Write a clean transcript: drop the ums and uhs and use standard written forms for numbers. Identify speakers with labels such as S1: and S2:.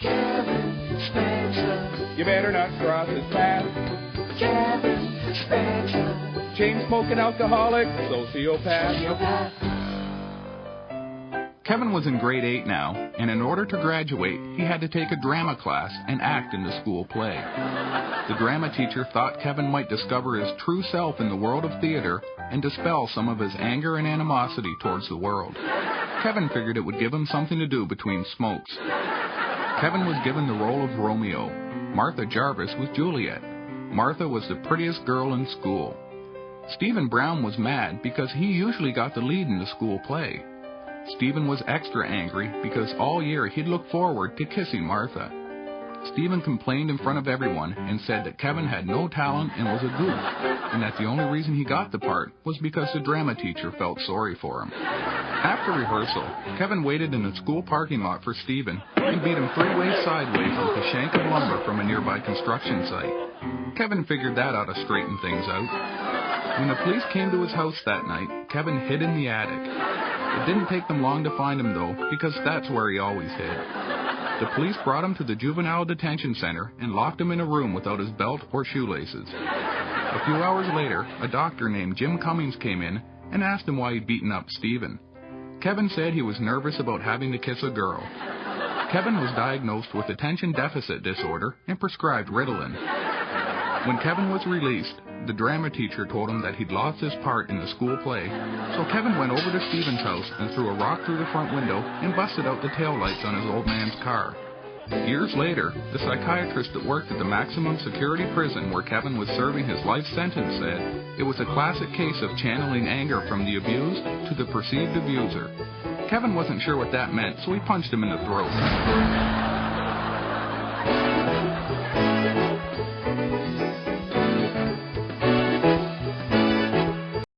S1: Kevin Spencer.
S2: You better not cross his path.
S1: Kevin Spencer.
S2: Chain-smoking alcoholic, sociopath.
S3: Kevin was in grade 8 now, and in order to graduate, he had to take a drama class and act in the school play. The drama teacher thought Kevin might discover his true self in the world of theater and dispel some of his anger and animosity towards the world. Kevin figured it would give him something to do between smokes. Kevin was given the role of Romeo. Martha Jarvis was Juliet. Martha was the prettiest girl in school. Stephen Brown was mad because he usually got the lead in the school play. Stephen was extra angry because all year he'd looked forward to kissing Martha. Stephen complained in front of everyone and said that Kevin had no talent and was a goof, and that the only reason he got the part was because the drama teacher felt sorry for him. After rehearsal, Kevin waited in the school parking lot for Stephen and beat him 3 ways sideways with a shank of lumber from a nearby construction site. Kevin figured that ought to straighten things out. When the police came to his house that night, Kevin hid in the attic. It didn't take them long to find him, though, because that's where he always hid. The police brought him to the juvenile detention center and locked him in a room without his belt or shoelaces. A few hours later, a doctor named Jim Cummings came in and asked him why he'd beaten up Stephen. Kevin said he was nervous about having to kiss a girl. Kevin was diagnosed with attention deficit disorder and prescribed Ritalin. When Kevin was released, the drama teacher told him that he'd lost his part in the school play, so Kevin went over to Stephen's house and threw a rock through the front window and busted out the taillights on his old man's car. Years later, the psychiatrist that worked at the maximum security prison where Kevin was serving his life sentence said it was a classic case of channeling anger from the abused to the perceived abuser. Kevin wasn't sure what that meant, so he punched him in the throat.